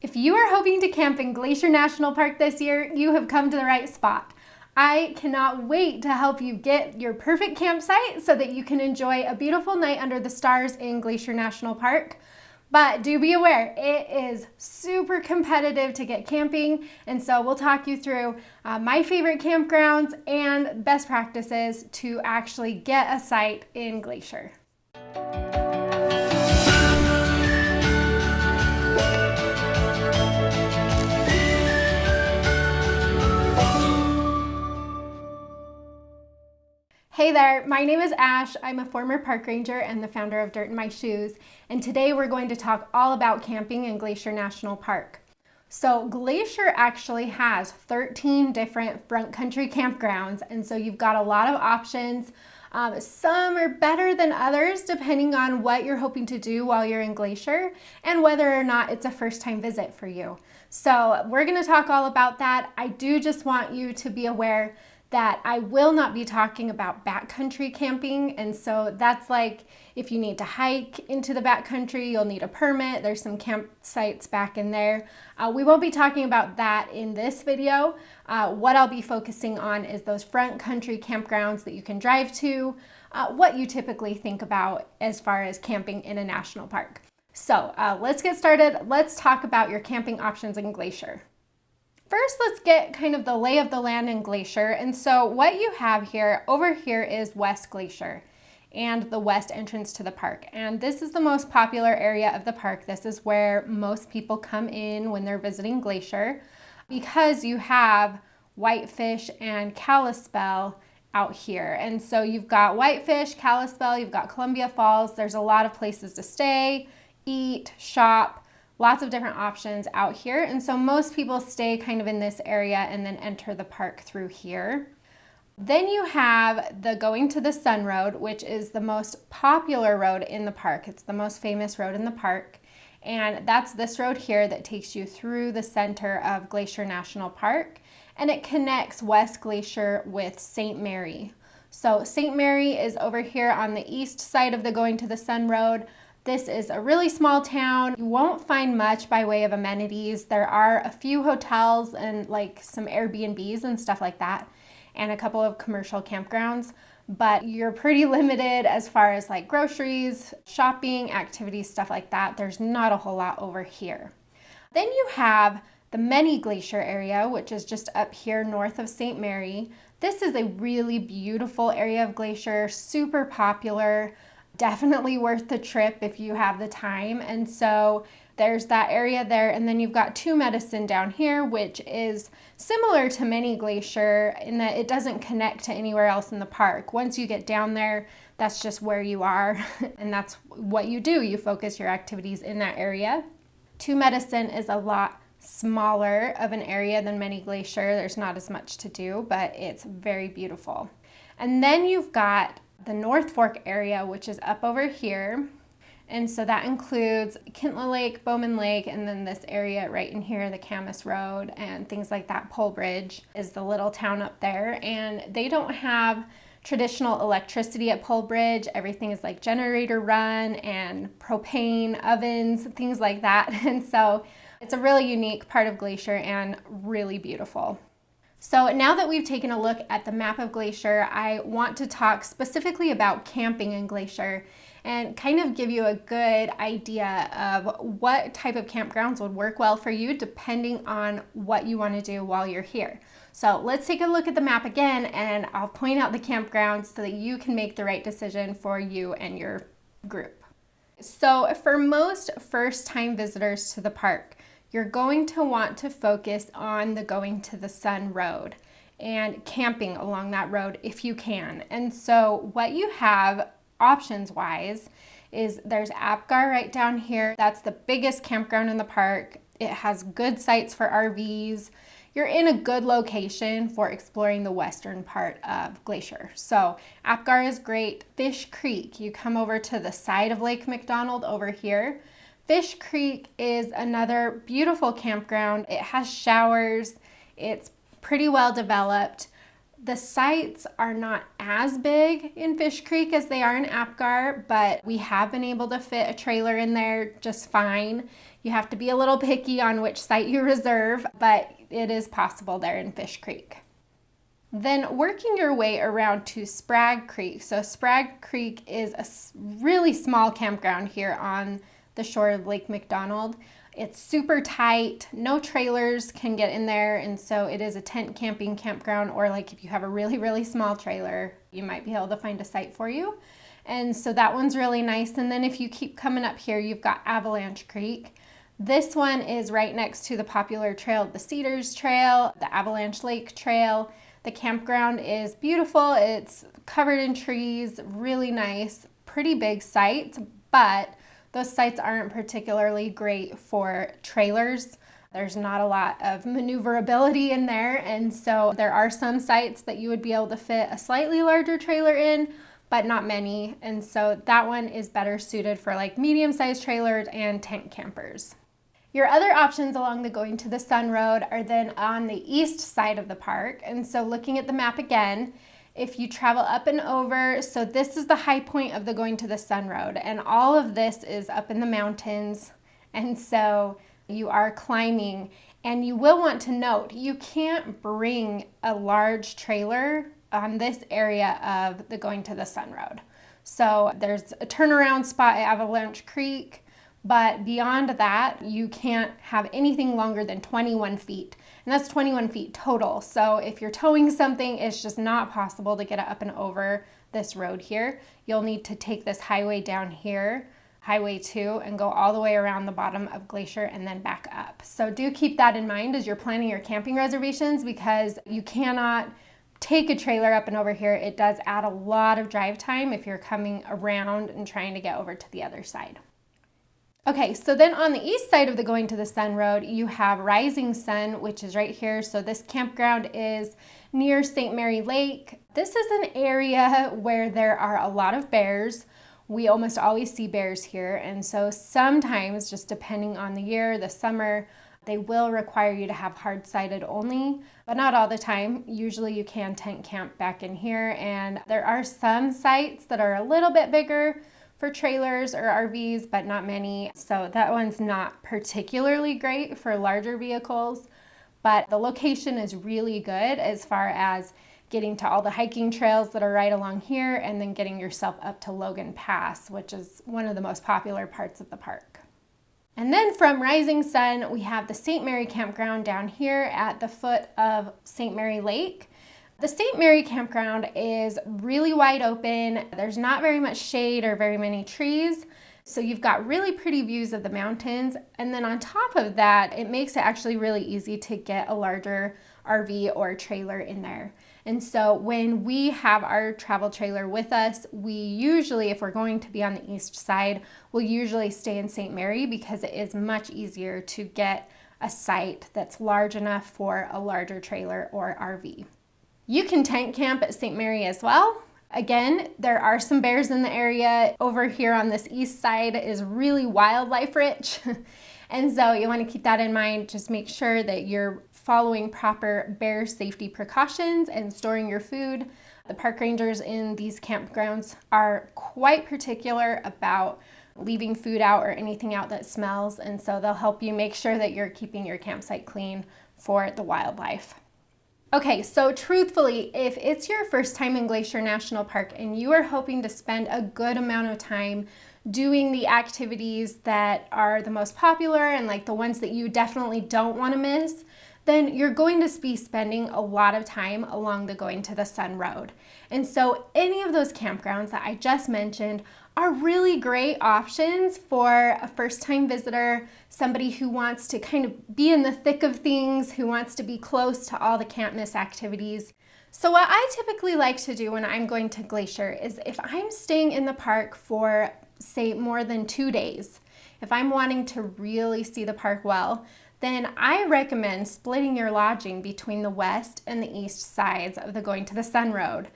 If you are hoping to camp in Glacier National Park this year, you have come to the right spot. I cannot wait to help you get your perfect campsite so that you can enjoy a beautiful night under the stars in Glacier National Park. But do be aware, it is super competitive to get camping, and so we'll talk you through my favorite campgrounds and best practices to actually get a site in Glacier. Hey there, my name is Ash. I'm a former park ranger and the founder of Dirt in My Shoes, and today we're going to talk all about camping in Glacier National Park. So Glacier actually has 13 different front country campgrounds, and so you've got a lot of options. Some are better than others depending on what you're hoping to do while you're in Glacier and whether or not it's a first-time visit for you. So we're going to talk all about that. I do just want you to be aware that I will not be talking about backcountry camping, and so that's like if you need to hike into the backcountry, you'll need a permit. There's some campsites back in there. We won't be talking about that in this video. What I'll be focusing on is those front country campgrounds that you can drive to, what you typically think about as far as camping in a national park. So let's get started. Let's talk about your camping options in Glacier. First, let's get kind of the lay of the land in Glacier. And so what you have here, over here is West Glacier and the west entrance to the park. And this is the most popular area of the park. This is where most people come in when they're visiting Glacier because you have Whitefish and Kalispell out here. And so you've got Whitefish, Kalispell, you've got Columbia Falls. There's a lot of places to stay, eat, shop. Lots of different options out here, and so most people stay kind of in this area and then enter the park through here. Then you have the Going to the Sun Road, which is the most popular road in the park. It's the most famous road in the park, and that's this road here that takes you through the center of Glacier National Park, and it connects West Glacier with St. Mary. So St. Mary is over here on the east side of the Going to the Sun Road. This is a really small town. You won't find much by way of amenities. There are a few hotels and like some Airbnbs and stuff like that, and a couple of commercial campgrounds, but you're pretty limited as far as like groceries, shopping, activities, stuff like that. There's not a whole lot over here. Then you have the Many Glacier area, which is just up here north of St. Mary. This is a really beautiful area of Glacier, super popular. Definitely worth the trip if you have the time. And so there's that area there, and then you've got Two Medicine down here, which is similar to Many Glacier in that it doesn't connect to anywhere else in the park. Once you get down there, that's just where you are and that's what you do. You focus your activities in that area. Two Medicine is a lot smaller of an area than Many Glacier. There's not as much to do, but it's very beautiful. And then you've got the North Fork area, which is up over here. And so that includes Kintla Lake, Bowman Lake, and then this area right in here, the Camas Road and things like that. Pole Bridge is the little town up there, and they don't have traditional electricity at Pole Bridge. Everything is like generator run and propane ovens, things like that. And so it's a really unique part of Glacier and really beautiful. So now that we've taken a look at the map of Glacier, I want to talk specifically about camping in Glacier and kind of give you a good idea of what type of campgrounds would work well for you depending on what you want to do while you're here. So let's take a look at the map again, and I'll point out the campgrounds so that you can make the right decision for you and your group. So for most first-time visitors to the park, you're going to want to focus on the Going to the Sun Road and camping along that road if you can. And so what you have options-wise is there's Apgar right down here. That's the biggest campground in the park. It has good sites for RVs. You're in a good location for exploring the western part of Glacier. So Apgar is great. Fish Creek, you come over to the side of Lake McDonald over here. Fish Creek is another beautiful campground. It has showers. It's pretty well developed. The sites are not as big in Fish Creek as they are in Apgar, but we have been able to fit a trailer in there just fine. You have to be a little picky on which site you reserve, but it is possible there in Fish Creek. Then working your way around to Spragg Creek. So Spragg Creek is a really small campground here on the shore of Lake McDonald. It's super tight, no trailers can get in there, and so it is a tent camping campground, or like if you have a really, really small trailer, you might be able to find a site for you. And so that one's really nice. And then if you keep coming up here, you've got Avalanche Creek. This one is right next to the popular trail, the Cedars Trail, the Avalanche Lake Trail. The campground is beautiful. It's covered in trees, really nice, pretty big site, but those sites aren't particularly great for trailers. There's not a lot of maneuverability in there, and so there are some sites that you would be able to fit a slightly larger trailer in, but not many, and so that one is better suited for like medium-sized trailers and tent campers. Your other options along the Going to the Sun Road are then on the east side of the park, and so looking at the map again, if you travel up and over, so this is the high point of the Going to the Sun Road, and all of this is up in the mountains, and so you are climbing. And you will want to note, you can't bring a large trailer on this area of the Going to the Sun Road. So there's a turnaround spot at Avalanche Creek, but beyond that, you can't have anything longer than 21 feet. And that's 21 feet total. So if you're towing something, it's just not possible to get it up and over this road here. You'll need to take this highway down here, Highway 2, and go all the way around the bottom of Glacier and then back up. So do keep that in mind as you're planning your camping reservations, because you cannot take a trailer up and over here. It does add a lot of drive time if you're coming around and trying to get over to the other side. Okay, so then on the east side of the Going to the Sun Road, you have Rising Sun, which is right here. So this campground is near St. Mary Lake. This is an area where there are a lot of bears. We almost always see bears here, and so sometimes, just depending on the year, the summer, they will require you to have hard-sided only, but not all the time. Usually you can tent camp back in here, and there are some sites that are a little bit bigger for trailers or RVs, but not many. So that one's not particularly great for larger vehicles, but the location is really good as far as getting to all the hiking trails that are right along here, and then getting yourself up to Logan Pass, which is one of the most popular parts of the park. And then from Rising Sun, we have the St. Mary Campground down here at the foot of St. Mary Lake. The St. Mary Campground is really wide open. There's not very much shade or very many trees, so you've got really pretty views of the mountains. And then on top of that, it makes it actually really easy to get a larger RV or trailer in there. And so when we have our travel trailer with us, we usually, if we're going to be on the east side, we'll usually stay in St. Mary, because it is much easier to get a site that's large enough for a larger trailer or RV. You can tent camp at St. Mary as well. Again, there are some bears in the area. Over here on this east side is really wildlife rich. And so you want to keep that in mind. Just make sure that you're following proper bear safety precautions and storing your food. The park rangers in these campgrounds are quite particular about leaving food out or anything out that smells. And so they'll help you make sure that you're keeping your campsite clean for the wildlife. Okay, so truthfully, if it's your first time in Glacier National Park and you are hoping to spend a good amount of time doing the activities that are the most popular and like the ones that you definitely don't want to miss, then you're going to be spending a lot of time along the Going to the Sun Road. And so any of those campgrounds that I just mentioned are really great options for a first-time visitor, somebody who wants to kind of be in the thick of things, who wants to be close to all the can't miss activities. So what I typically like to do when I'm going to Glacier is, if I'm staying in the park for, say, more than 2 days, if I'm wanting to really see the park well, then I recommend splitting your lodging between the west and the east sides of the Going to the Sun Road.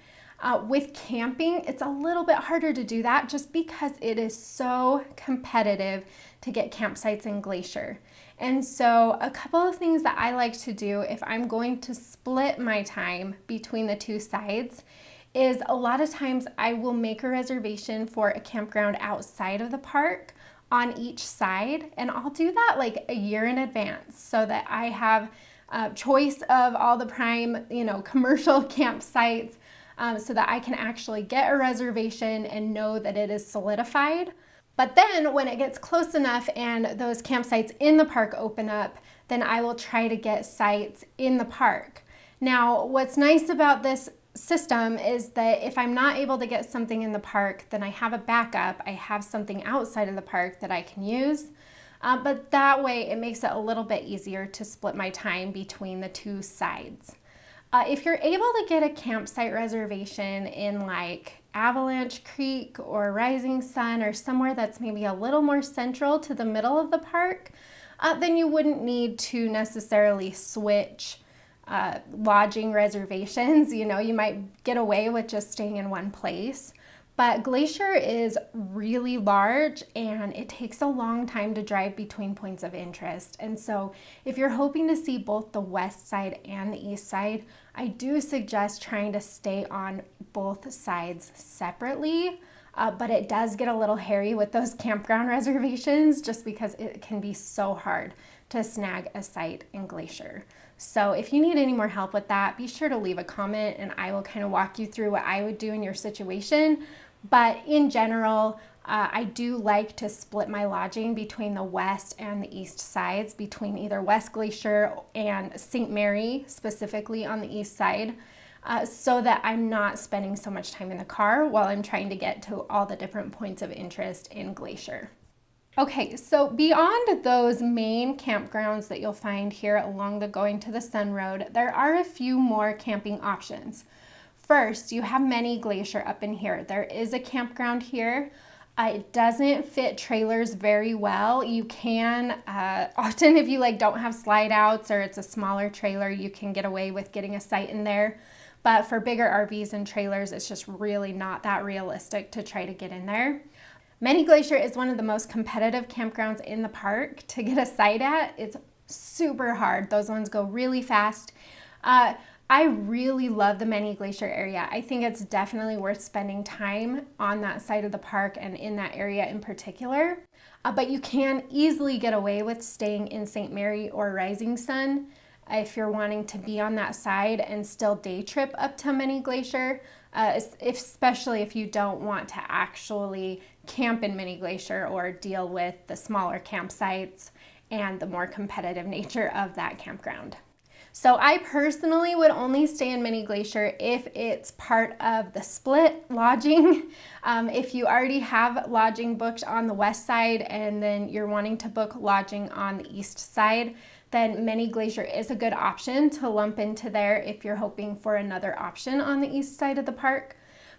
With camping, it's a little bit harder to do that just because it is so competitive to get campsites in Glacier. And so a couple of things that I like to do if I'm going to split my time between the two sides is a lot of times I will make a reservation for a campground outside of the park on each side, and I'll do that like a year in advance so that I have choice of all the prime, commercial campsites, so that I can actually get a reservation and know that it is solidified. But then when it gets close enough and those campsites in the park open up, then I will try to get sites in the park. Now, what's nice about this system is that if I'm not able to get something in the park, then I have a backup. I have something outside of the park that I can use. But that way it makes it a little bit easier to split my time between the two sides. If you're able to get a campsite reservation in like Avalanche Creek or Rising Sun or somewhere that's maybe a little more central to the middle of the park, then you wouldn't need to necessarily switch lodging reservations. You might get away with just staying in one place. But Glacier is really large and it takes a long time to drive between points of interest. And so if you're hoping to see both the west side and the east side, I do suggest trying to stay on both sides separately. But it does get a little hairy with those campground reservations just because it can be so hard to snag a site in Glacier. So if you need any more help with that, be sure to leave a comment and I will kind of walk you through what I would do in your situation. But in general, I do like to split my lodging between the west and the east sides, between either West Glacier and St. Mary, specifically on the east side, so that I'm not spending so much time in the car while I'm trying to get to all the different points of interest in Glacier. Okay, so beyond those main campgrounds that you'll find here along the Going to the Sun Road, there are a few more camping options. First, you have Many Glacier up in here. There is a campground here. It doesn't fit trailers very well. You can, often if you don't have slide outs or it's a smaller trailer, you can get away with getting a site in there. But for bigger RVs and trailers, it's just really not that realistic to try to get in there. Many Glacier is one of the most competitive campgrounds in the park to get a site at. It's super hard. Those ones go really fast. I really love the Many Glacier area. I think it's definitely worth spending time on that side of the park and in that area in particular. But you can easily get away with staying in St. Mary or Rising Sun if you're wanting to be on that side and still day trip up to Many Glacier, especially if you don't want to actually camp in Many Glacier or deal with the smaller campsites and the more competitive nature of that campground. So I personally would only stay in Many Glacier if it's part of the split lodging. If you already have lodging booked on the west side and then you're wanting to book lodging on the east side, then Many Glacier is a good option to lump into there if you're hoping for another option on the east side of the park.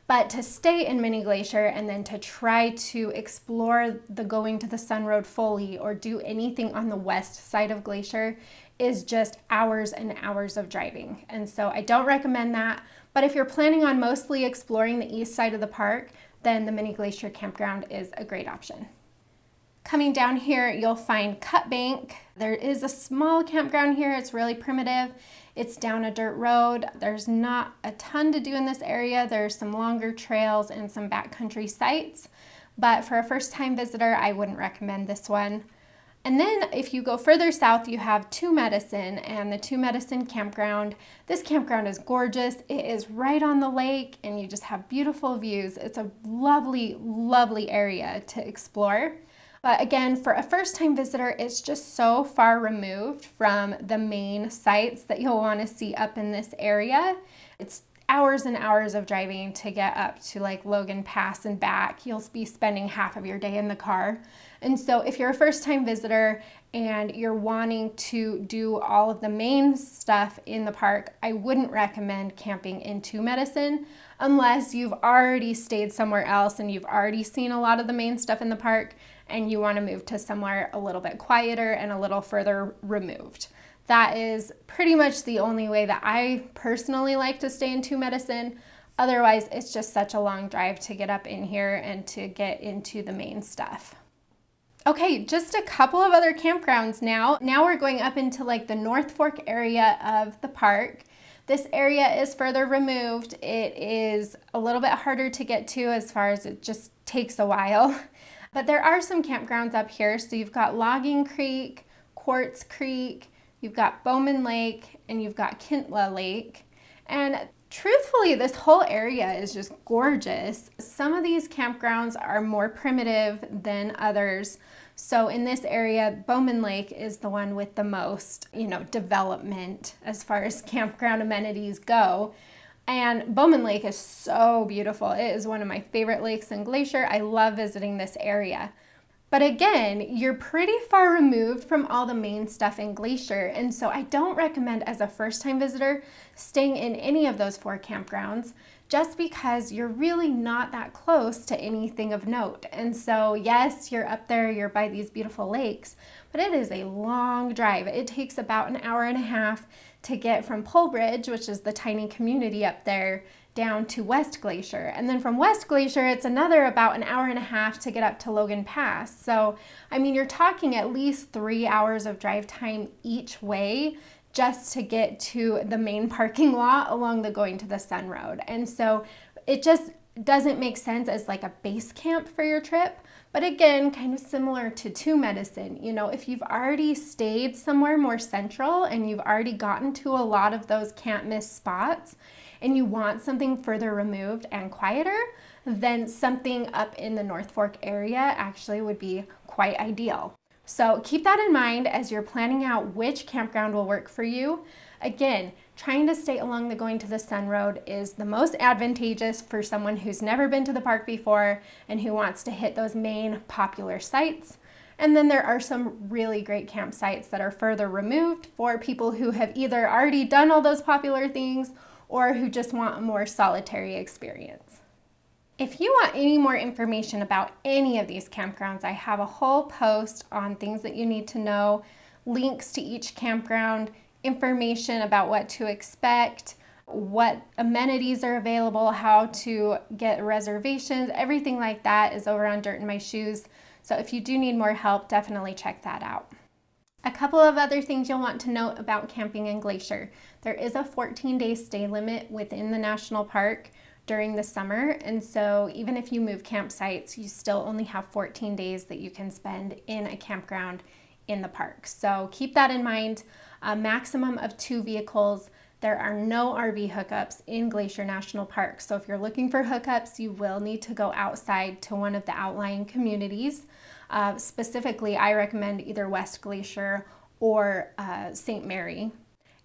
But to stay in Many Glacier and then to try to explore the Going to the Sun Road fully or do anything on the west side of Glacier is just hours and hours of driving. And so I don't recommend that. But if you're planning on mostly exploring the east side of the park, then the Many Glacier campground is a great option. Coming down here, you'll find Cut Bank. There is a small campground here. It's really primitive. It's down a dirt road. There's not a ton to do in this area. There's some longer trails and some backcountry sites. But for a first-time visitor, I wouldn't recommend this one. And then if you go further south, you have Two Medicine and the Two Medicine campground. This campground is gorgeous. It is right on the lake and you just have beautiful views. It's a lovely, lovely area to explore. But again, for a first-time visitor, it's just so far removed from the main sites that you'll want to see up in this area. It's hours and hours of driving to get up to Logan Pass and back. You'll be spending half of your day in the car. And so if you're a first-time visitor and you're wanting to do all of the main stuff in the park, I wouldn't recommend camping in Two Medicine unless you've already stayed somewhere else and you've already seen a lot of the main stuff in the park and you want to move to somewhere a little bit quieter and a little further removed. That is pretty much the only way that I personally like to stay in Two Medicine. Otherwise, it's just such a long drive to get up in here and to get into the main stuff. Okay, just a couple of other campgrounds now. Now we're going up into like the North Fork area of the park. This area is further removed. It is a little bit harder to get to as far as it just takes a while. But there are some campgrounds up here. So you've got Logging Creek, Quartz Creek, you've got Bowman Lake, and you've got Kintla Lake. And truthfully, this whole area is just gorgeous. Some of these campgrounds are more primitive than others. So in this area, Bowman Lake is the one with the most, development as far as campground amenities go. And Bowman Lake is so beautiful. It is one of my favorite lakes in Glacier. I love visiting this area. But again, you're pretty far removed from all the main stuff in Glacier, and so I don't recommend as a first-time visitor staying in any of those 4 campgrounds just because you're really not that close to anything of note. And so yes, you're up there, you're by these beautiful lakes, but it is a long drive. It takes about an hour and a half to get from Polebridge, which is the tiny community up there, down to West Glacier. And then from West Glacier, it's another about an hour and a half to get up to Logan Pass. So, you're talking at least 3 hours of drive time each way just to get to the main parking lot along the Going to the Sun Road. And so it just doesn't make sense as like a base camp for your trip. But again, kind of similar to Two Medicine, if you've already stayed somewhere more central and you've already gotten to a lot of those can't miss spots, and you want something further removed and quieter, then something up in the North Fork area actually would be quite ideal. So keep that in mind as you're planning out which campground will work for you. Again, trying to stay along the Going to the Sun Road is the most advantageous for someone who's never been to the park before and who wants to hit those main popular sites. And then there are some really great campsites that are further removed for people who have either already done all those popular things or who just want a more solitary experience. If you want any more information about any of these campgrounds, I have a whole post on things that you need to know, links to each campground, information about what to expect, what amenities are available, how to get reservations, everything like that is over on Dirt in My Shoes. So if you do need more help, definitely check that out. A couple of other things you'll want to note about camping in Glacier. There is a 14-day stay limit within the national park during the summer, and so even if you move campsites, you still only have 14 days that you can spend in a campground in the park. So keep that in mind. A maximum of 2 vehicles. There are no RV hookups in Glacier National Park. So if you're looking for hookups, you will need to go outside to one of the outlying communities. Specifically, I recommend either West Glacier or St. Mary.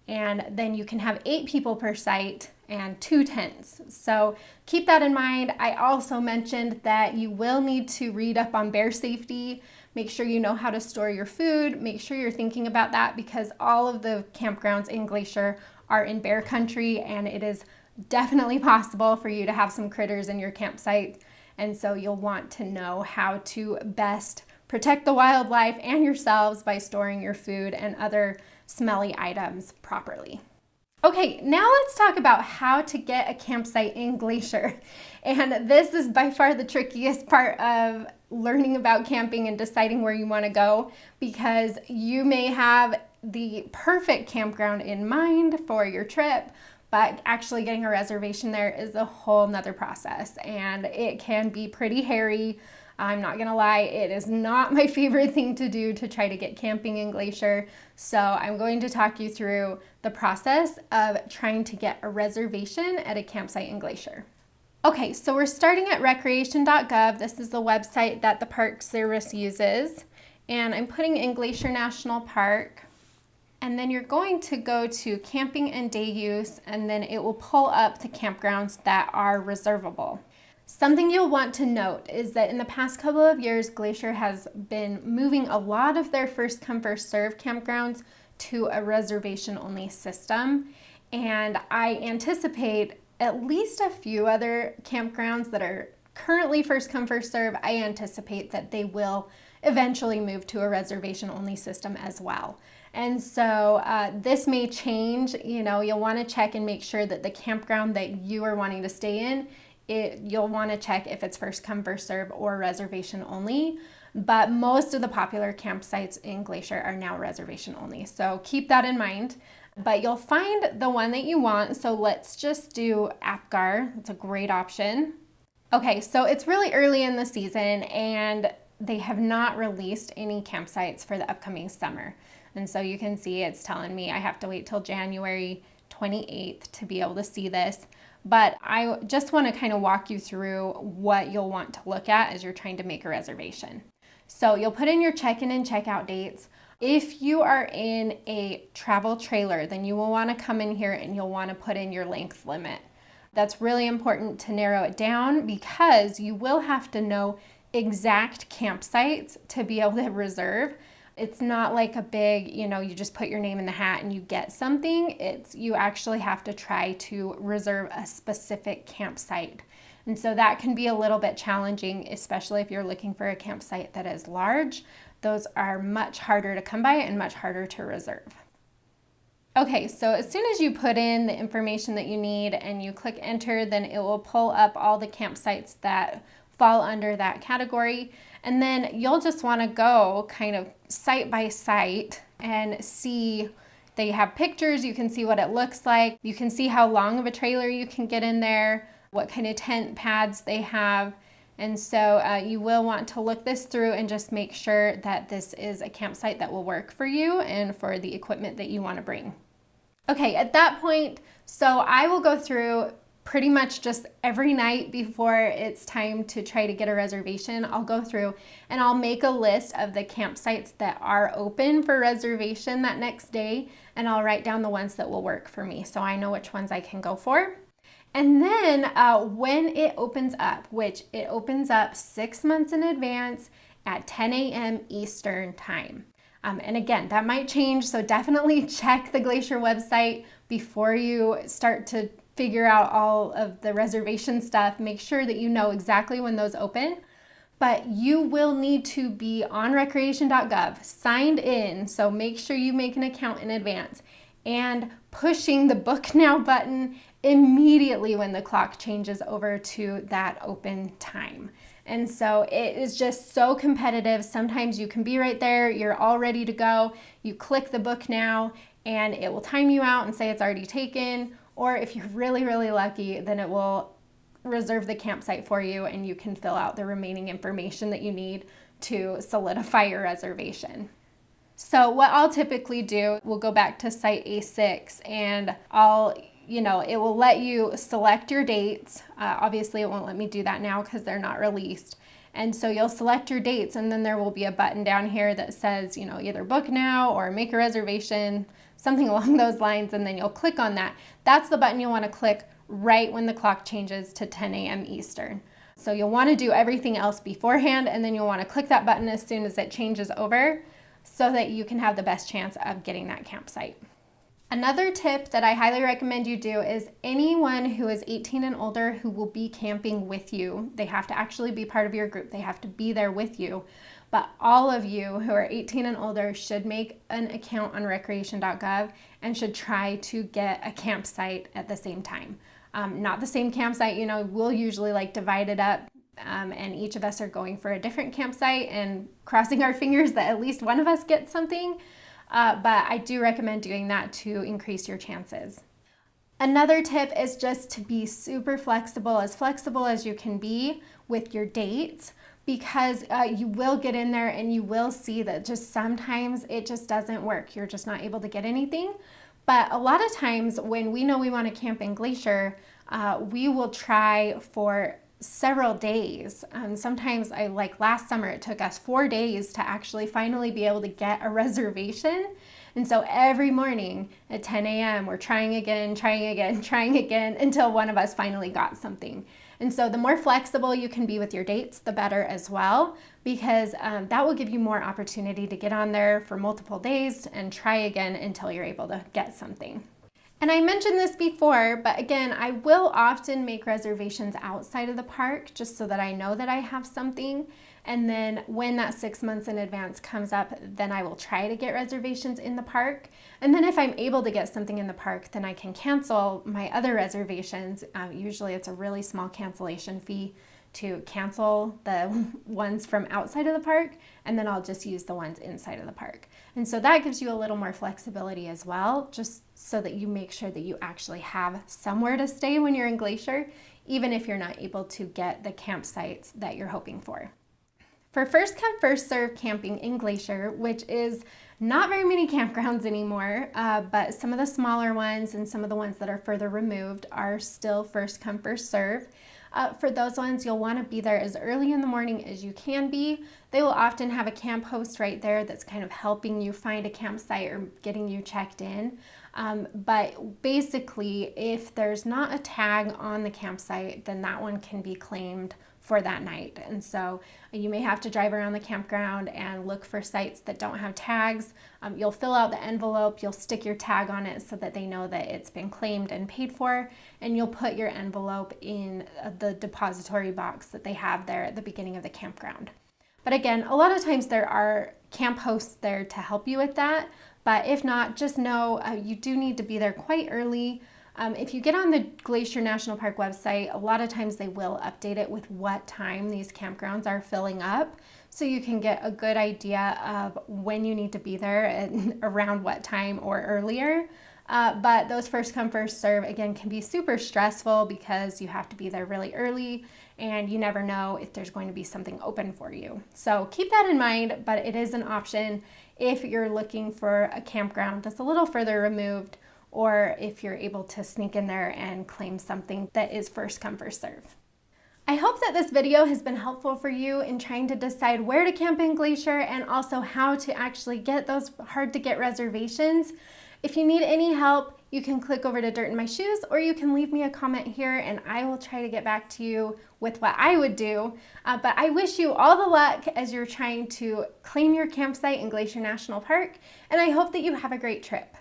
And then you can have 8 people per site and 2 tents. So keep that in mind. I also mentioned that you will need to read up on bear safety. Make sure you know how to store your food. Make sure you're thinking about that because all of the campgrounds in Glacier are in bear country, and it is definitely possible for you to have some critters in your campsite. And so you'll want to know how to best protect the wildlife and yourselves by storing your food and other smelly items properly. Okay, now let's talk about how to get a campsite in Glacier. And this is by far the trickiest part of learning about camping and deciding where you want to go, because you may have the perfect campground in mind for your trip, but actually getting a reservation there is a whole nother process, and it can be pretty hairy. I'm not gonna lie, it is not my favorite thing to do to try to get camping in Glacier. So I'm going to talk you through the process of trying to get a reservation at a campsite in Glacier. Okay, so we're starting at recreation.gov. This is the website that the Park Service uses. And I'm putting in Glacier National Park. And then you're going to go to camping and day use, and then it will pull up the campgrounds that are reservable. Something you'll want to note is that in the past couple of years, Glacier has been moving a lot of their first come first serve campgrounds to a reservation only system. And I anticipate at least a few other campgrounds that are currently first come first serve. I anticipate that they will eventually move to a reservation only system as well. And so this may change. You'll want to check and make sure that the campground that you are wanting to stay in, you'll want to check if it's first come first serve or reservation only. but most of the popular campsites in Glacier are now reservation only. So keep that in mind. But you'll find the one that you want. So let's just do Apgar. It's a great option. Okay, so it's really early in the season and they have not released any campsites for the upcoming summer. And so you can see it's telling me I have to wait till January 28th to be able to see this. But I just want to kind of walk you through what you'll want to look at as you're trying to make a reservation. So you'll put in your check-in and check-out dates. If you are in a travel trailer, then you will want to come in here and you'll want to put in your length limit. That's really important to narrow it down because you will have to know exact campsites to be able to reserve. It's not like a big, you just put your name in the hat and you get something. You actually have to try to reserve a specific campsite. And so that can be a little bit challenging, especially if you're looking for a campsite that is large. Those are much harder to come by and much harder to reserve. Okay, so as soon as you put in the information that you need and you click enter, then it will pull up all the campsites that fall under that category. And then you'll just want to go kind of site by site and see. They have pictures, you can see what it looks like. You can see how long of a trailer you can get in there, what kind of tent pads they have. And so you will want to look this through and just make sure that this is a campsite that will work for you and for the equipment that you want to bring. Okay, at that point, so I will go through pretty much just every night before it's time to try to get a reservation. I'll go through and I'll make a list of the campsites that are open for reservation that next day, and I'll write down the ones that will work for me so I know which ones I can go for. And then when it opens up, which it opens up 6 months in advance at 10 a.m. Eastern time. And again, that might change, so definitely check the Glacier website before you start to figure out all of the reservation stuff. Make sure that you know exactly when those open. But you will need to be on recreation.gov, signed in, so make sure you make an account in advance, and pushing the Book Now button immediately when the clock changes over to that open time. And so it is just so competitive. Sometimes you can be right there, you're all ready to go. You click the Book Now and it will time you out and say it's already taken. Or if you're really, really lucky, then it will reserve the campsite for you and you can fill out the remaining information that you need to solidify your reservation. So what I'll typically do, we'll go back to site A6 and it will let you select your dates. Obviously, it won't let me do that now because they're not released. And so you'll select your dates and then there will be a button down here that says, either book now or make a reservation, something along those lines, and then you'll click on that. That's the button you'll want to click right when the clock changes to 10 a.m. Eastern. So you'll want to do everything else beforehand and then you'll want to click that button as soon as it changes over so that you can have the best chance of getting that campsite. Another tip that I highly recommend you do is anyone who is 18 and older who will be camping with you, they have to actually be part of your group. They have to be there with you. But all of you who are 18 and older should make an account on recreation.gov and should try to get a campsite at the same time. Not the same campsite, we'll usually divide it up and each of us are going for a different campsite and crossing our fingers that at least one of us gets something. But I do recommend doing that to increase your chances. Another tip is just to be super flexible as you can be with your dates, because you will get in there and you will see that just sometimes it just doesn't work. You're just not able to get anything. But a lot of times when we know we want to camp in Glacier, we will try for several days. Sometimes last summer, it took us 4 days to actually finally be able to get a reservation. And so every morning at 10 a.m., we're trying again until one of us finally got something. And so the more flexible you can be with your dates, the better as well, because that will give you more opportunity to get on there for multiple days and try again until you're able to get something. And I mentioned this before, but again, I will often make reservations outside of the park just so that I know that I have something. And then when that 6 months in advance comes up, then I will try to get reservations in the park. And then if I'm able to get something in the park, then I can cancel my other reservations. Usually it's a really small cancellation fee to cancel the ones from outside of the park, and then I'll just use the ones inside of the park. And so that gives you a little more flexibility as well, just so that you make sure that you actually have somewhere to stay when you're in Glacier, even if you're not able to get the campsites that you're hoping for. For first come, first serve camping in Glacier, which is not very many campgrounds anymore, but some of the smaller ones and some of the ones that are further removed are still first come, first serve. For those ones, you'll want to be there as early in the morning as you can be. They will often have a camp host right there that's kind of helping you find a campsite or getting you checked in. But basically, if there's not a tag on the campsite, then that one can be claimed for that night. And so you may have to drive around the campground and look for sites that don't have tags. You'll fill out the envelope, you'll stick your tag on it so that they know that it's been claimed and paid for, and you'll put your envelope in the depository box that they have there at the beginning of the campground. But again, a lot of times there are camp hosts there to help you with that, but if not, just know you do need to be there quite early. If you get on the Glacier National Park website, a lot of times they will update it with what time these campgrounds are filling up, so you can get a good idea of when you need to be there and around what time or earlier. But those first come, first serve, again, can be super stressful because you have to be there really early and you never know if there's going to be something open for you. So keep that in mind, but it is an option if you're looking for a campground that's a little further removed, or if you're able to sneak in there and claim something that is first come, first serve. I hope that this video has been helpful for you in trying to decide where to camp in Glacier and also how to actually get those hard to get reservations. If you need any help, you can click over to Dirt in My Shoes, or you can leave me a comment here and I will try to get back to you with what I would do. But I wish you all the luck as you're trying to claim your campsite in Glacier National Park, and I hope that you have a great trip.